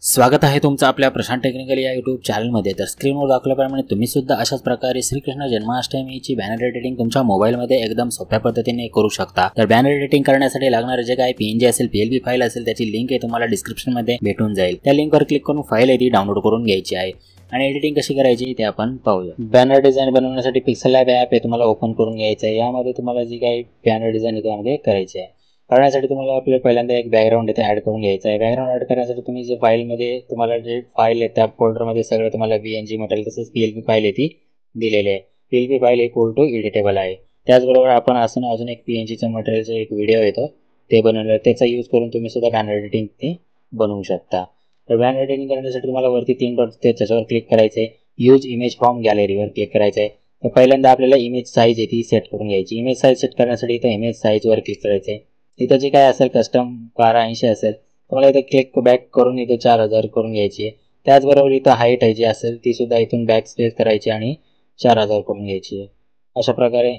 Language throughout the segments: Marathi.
स्वागत आहे तुमचं आपल्या प्रशांत टेक्निकल या यूट्यूब चॅनलमध्ये। तर स्क्रीनवर दाखवल्याप्रमाणे तुम्ही सुद्धा अशाच प्रकारे श्रीकृष्ण जन्माष्टमीची बॅनर एडिटिंग तुमच्या मोबाईलमध्ये एकदम सोप्या पद्धतीने करू शकता। तर बॅनर एडिटिंग करण्यासाठी लागणारे जे काही पीएनजी असेल, पीएलबी फाईल असेल, त्याची लिंक आहे तुम्हाला डिस्क्रिप्शनमध्ये भेटून जाईल। त्या लिंकवर क्लिक करून फाईल आहे ती डाउनलोड करून घ्यायची आहे आणि एडिटिंग कशी करायची ते आपण पाहूया। बॅनर डिझाइन बनवण्यासाठी पिक्सेल लॅब ॲप आहे तुम्हाला ओपन करून घ्यायचं आहे। यामध्ये तुम्हाला जी काही बॅनर डिझाइन त्यामध्ये करायची आहे। करण्यासाठी तुम्हाला आपल्याला पहिल्यांदा एक बॅकग्राऊंड इथे ॲड करून घ्यायचा आहे। बॅकग्राऊंड ॲड करण्यासाठी तुम्ही जे फाईलमध्ये तुम्हाला जे फाईल आहे त्या फोल्डरमध्ये सगळं तुम्हाला बीएनजी मटेरियल तसंच पीएलबी फाईल आहे ती दिलेली आहे। PLB file equal to editable आहे। त्याचबरोबर आपण अजून एक पीएनजीचं मटेरियलचा एक व्हिडिओ येतो ते बनवलं, त्याचा यूज करून तुम्ही सुद्धा बॅनर एडिटिंग ते बनवू शकता। तर बॅनर एडिटिंग करण्यासाठी तुम्हाला वरती 3 डॉट ते त्याच्यावर क्लिक करायचं आहे। यूज इमेज फ्रॉम गॅलरीवर क्लिक करायचं आहे। तर पहिल्यांदा आपल्याला इमेज साईज आहे ती सेट करून घ्यायची। इमेज साईज सेट करण्यासाठी इथं इमेज साईजवर क्लिक करायचं आहे। इथं जे काय असेल कस्टम 1280 असेल तुम्हाला इथं क्लिक बॅक करून इथं 4000 करून घ्यायची आहे। त्याचबरोबर इथं हाईट आहे जी असेल ती सुद्धा इथून बॅक स्पेस करायची आणि 4000 करून घ्यायची आहे अशा प्रकारे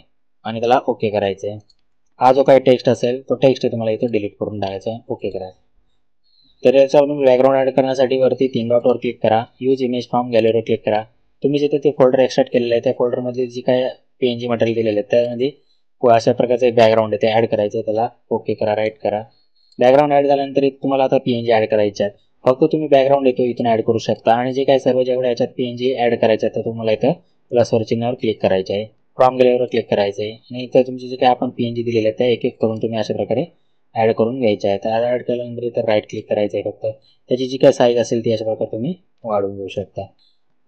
आणि त्याला ओके करायचं आहे। हा जो काही टेक्स्ट असेल तो टेक्स्ट तुम्हाला इथं डिलीट करून टाकायचा आहे, ओके करायचं। तर याच्यावरून बॅकग्राऊंड ॲड करण्यासाठी वरती 3 डॉटवर क्लिक करा, यूज इमेज फ्रॉम गॅलरीवर क्लिक करा। तुम्ही जिथे ते फोल्डर एक्सट्रॅक्ट केलेलं आहे त्या फोल्डरमध्ये जी काय पीएनजी मटेरियल दिलेलं आहे त्यामध्ये अशा प्रकारचे बॅकग्राऊंड आहे ते ॲड करायचं, त्याला ओके करा, राईट करा। बॅकग्राऊंड ॲड झाल्यानंतर तुम्हाला आता पीएनजी ॲड करायचे आहेत। फक्त तुम्ही बॅकग्राऊंड येतो इथून ॲड करू शकता आणि जे काय सर्व जेवढे याच्यात पीएनजी ॲड करायचे आहेत तर तुम्हाला इथं प्लसवर चिन्हावर क्लिक करायचे आहे, फ्रॉम गॅलरीवर क्लिक करायचं आहे आणि इथं तुमचे जे काय आपण पीएनजी दिलेले आहेत त्या एक एक करून तुम्ही अशा प्रकारे ॲड करून घ्यायचे आहे। तर ॲड केल्यानंतर इथं राईट क्लिक करायचं आहे, फक्त त्याची जी काय साईज असेल ती अशा प्रकारे तुम्ही वाढवून घेऊ शकता।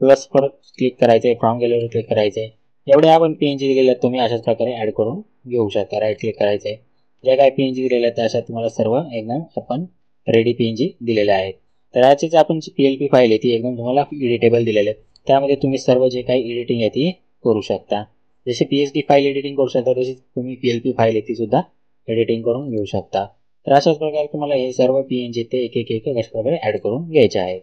प्लस परत क्लिक करायचं आहे, फ्रॉम गॅलरीवर क्लिक करायचं आहे। एवढे आपण पीएनजी दिलेले आहेत तुम्ही अशाच प्रकारे ॲड करून घेऊ शकता। राईट क्लिक करायचं आहे, ज्या काही पीएनजी दिलेल्या आहेत त्या तुम्हाला सर्व एकदम आपण रेडी पीएनजी दिलेल्या आहेत। तर याचीच आपण जी पीएलपी फाईल आहे ती एकदम तुम्हाला एडिटेबल दिलेले आहेत, त्यामध्ये तुम्ही सर्व जे काही एडिटिंग आहे ती करू शकता। जसे पीएचडी फाईल एडिटिंग करू शकता तशी तुम्ही पीएलपी फाईल आहे ती सुद्धा एडिटिंग करून घेऊ शकता। तर अशाच प्रकारे तुम्हाला हे सर्व पीएनजी ते एक एक अशा प्रकारे ॲड करून घ्यायचे आहेत।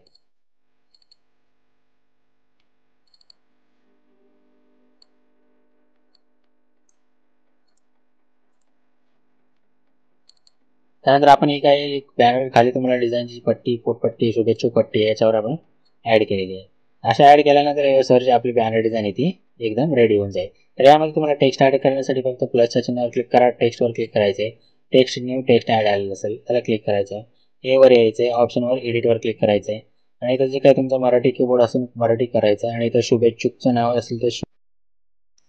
त्यानंतर आपण ही काही बॅनर खाली तुम्हाला डिझाईनची पट्टी, पोटपट्टी, शुभेच्छुक पट्टी याच्यावर आपण ॲड केलेली आहे। अशा ॲड केल्यानंतर सरची आपली बॅनर डिझाईन आहे ती एकदम रेडी होऊन जाईल। तर यामध्ये तुम्हाला टेक्स्ट ॲड करण्यासाठी फक्त प्लसच्या चिन्हावर क्लिक करा, टेक्स्टवर क्लिक करायचं आहे। टेक्स्ट न्यू टेक्स्ट ॲड आलेलं असेल त्याला क्लिक करायचं आहे। एवर यायचं आहे, ऑप्शनवर एडिटवर क्लिक करायचं आहे आणि इथं जे काही तुमचा मराठी कीबोर्ड असेल मराठी करायचं आहे आणि इथं शुभेच्छुकचं नाव असेल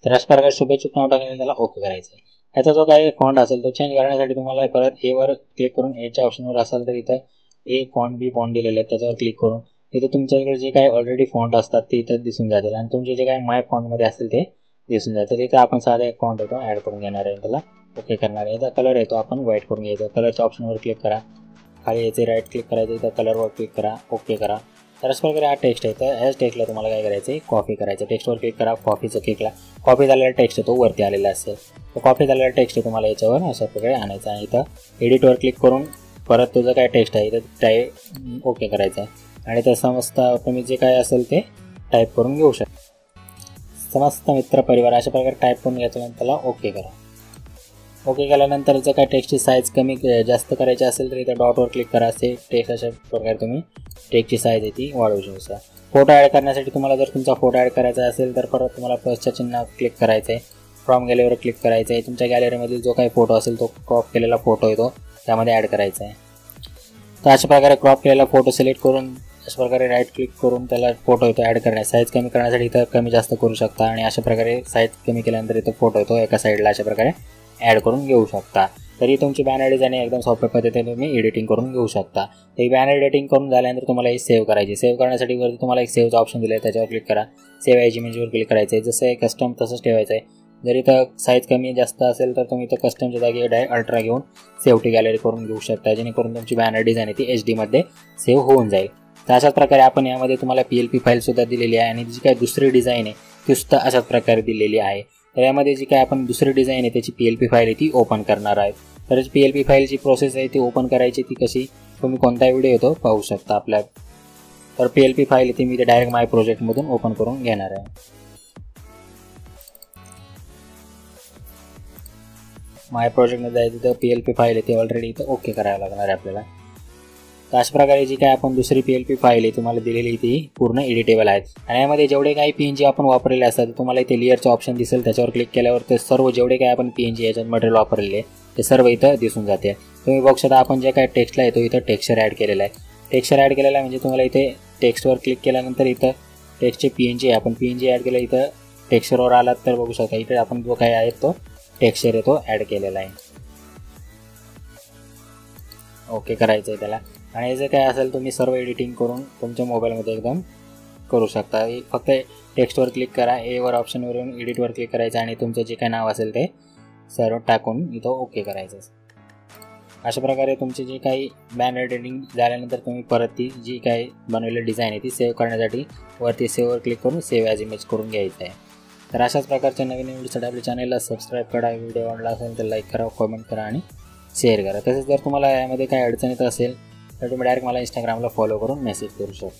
तर अशा प्रकारे शुभेच्छुक नाव टाकल्याने त्याला ओके करायचं आहे। याचा जो काही फॉन्ट असेल तो चेंज करण्यासाठी तुम्हाला परत एवर क्लिक करून एच्या ऑप्शनवर असाल तर इथं ए फॉन्ट बी फॉन्ट दिलेले आहेत त्याच्यावर क्लिक करून इथं तुमच्याकडे जे काही ऑलरेडी फॉन्ट असतात ते इथं दिसून जातील आणि तुमचे जे काही माय फॉन्टमध्ये असेल ते दिसून जातं। तिथं आपण साधा एक फॉन्ट येतो ॲड करून घेणार आहे, त्याला ओके करणार आहे। याचा कलर येतो आपण व्हाईट करून घ्यायचा, कलरच्या ऑप्शनवर क्लिक करा, खाली याचे राईट क्लिक करायचं, इथं कलरवर क्लिक करा, ओके करा। तर अशा प्रकारे हा टेक्स्ट आहे, तर ह्याच टेक्स्टला तुम्हाला काय करायचं आहे कॉपी करायचं। टेक्स्टवर क्लिक करा, कॉपीचं क्लिकला कॉपी झालेला टेक्स्ट तो वरती आलेला असेल तर कॉपी झालेला टेक्स्ट तुम्हाला याच्यावर अशा प्रकारे आणायचा आहे। इथं एडिटवर क्लिक करून परत तुझं काय टेक्स्ट आहे तर टाईप ओके करायचं आहे आणि तर समस्त तुम्ही जे काय असेल ते टाईप करून घेऊ शकता। समस्त मित्र परिवार अशा प्रकारे टाईप करून घ्यायचं, त्याला ओके करा। ओके केल्यानंतर जर काय टेक्स्टची साईज कमी जास्त करायची असेल तर इथं डॉटवर क्लिक करा, ते टेक्स्ट अशा प्रकारे तुम्ही टेक्स्टची साईज आहे ती वाढवू शकता। फोटो ॲड करण्यासाठी तुम्हाला जर तुमचा फोटो ॲड करायचा असेल तर परत तुम्हाला प्लसच्या चिन्हावर क्लिक करायचं आहे, फ्रॉम गॅलरीवर क्लिक करायचं आहे। तुमच्या गॅलरीमधील जो काही फोटो असेल तो क्रॉप केलेला फोटो येतो त्यामध्ये ॲड करायचा आहे। तर अशा प्रकारे क्रॉप केलेला फोटो सिलेक्ट करून अशा प्रकारे राईट क्लिक करून त्याला फोटो येतो ॲड करण्यास साईज कमी करण्यासाठी इथं कमी जास्त करू शकता आणि अशा प्रकारे साईज कमी केल्यानंतर इथं फोटो येतो एका साईडला अशा प्रकारे ॲड करून घेऊ शकता। तरी तुमची बॅनर डिझाईन एकदम सोप्या पद्धतीने तुम्ही एडिटिंग करून घेऊ शकता। तर ही बॅनर एडिटिंग करून झाल्यानंतर तुम्हाला ही सेव्ह करायची। सेव्ह करण्यासाठी वरती तुम्हाला एक सेव्हचा ऑप्शन दिला आहे त्याच्यावर क्लिक करा, सेव्ह एज इमेजवर क्लिक करायचं आहे। जसं आहे कस्टम तसंच ठेवायचं आहे। जर इथं साईज कमी जास्त असेल तर तुम्ही इथं कस्टमच्या जागी डायरेक्ट अल्ट्रा घेऊन सेव्ह टू गॅलरी करून घेऊ शकता, जेणेकरून तुमची बॅनर डिझाईन आहे ती HD मध्ये सेव्ह होऊन जाईल। तर अशाच प्रकारे आपण यामध्ये तुम्हाला PLP फाईलसुद्धा दिलेली आहे आणि जी काही दुसरी डिझाईन आहे ती सुद्धा अशाच प्रकारे दिलेली आहे। तर यामध्ये जी काय आपण दुसरी डिझाईन आहे त्याची PLP फाईल आहे ती ओपन करणार आहे। तर PLP फाईलची प्रोसेस आहे ती ओपन करायची, ती कशी तुम्ही कोणता व्हिडिओ येतो पाहू शकता आपल्या। तर PLP फाईल ती मी ते डायरेक्ट माय प्रोजेक्टमधून ओपन करून घेणार आहे। माय प्रोजेक्टमध्ये जायचं तर PLP फाईल आहे ती ऑलरेडी इथं ओके करायला लागणार आहे आपल्याला। तर अशा प्रकारे जी काय आपण दुसरी PLP फाईल आहे तुम्हाला दिलेली ती पूर्ण एडिटेबल आहे. आणि यामध्ये जेवढे काही PNG आपण वापरलेले असतात तुम्हाला इथे लेअरचं ऑप्शन दिसेल, त्याच्यावर क्लिक केल्यावर ते सर्व जेवढे काही आपण PNG याच्यात मटेरियल वापरलेले ते सर्व इथं दिसून जाते. तुम्ही बघू शकता आपण जे काय टेक्स्टला येतो इथं टेक्स्चर ॲड केलेला आहे. टेक्स्चर ॲड केलेला आहे म्हणजे तुम्हाला इथे टेक्स्टवर क्लिक केल्यानंतर इथं टेक्स्टचे PNG आहे, आपण PNG ॲड केलं इथं टेक्स्चरवर आलात तर बघू शकता इथे आपण जो काही आहे तो टेक्स्चर आहे तो ॲड केलेला आहे. ओके करायचं आहे त्याला. आणि हे जे काय असेल तुम्ही सर्व एडिटिंग करून तुमच्या मोबाईलमध्ये एकदम करू शकता. फक्त टेक्स्टवर क्लिक करा, एवर ऑप्शनवरून एडिटवर क्लिक करायचं आणि तुमचं जे काय नाव असेल ते सर्व टाकून इथं ओके करायचं. अशा प्रकारे तुमचे जे काही बॅनर एडिटिंग झाल्यानंतर तुम्ही परत ती जी काही बनवलेली डिझाईन आहे ती सेव्ह करण्यासाठी वरती सेव्हवर क्लिक करून सेव्ह ॲज इमेज करून घ्यायचं आहे. तर अशाच प्रकारच्या नवीन व्हिडिओसाठी आपल्या चॅनलला सबस्क्राईब करा. व्हिडिओ आवडला असेल तर लाईक करा, कमेंट करा आणि शेअर करा. तसेच जर तुम्हाला यामध्ये काही अडचण येत असेल तर तुम्ही डायरेक्ट मला इंस्टाग्रामला फॉलो करून मेसेज करू शकता.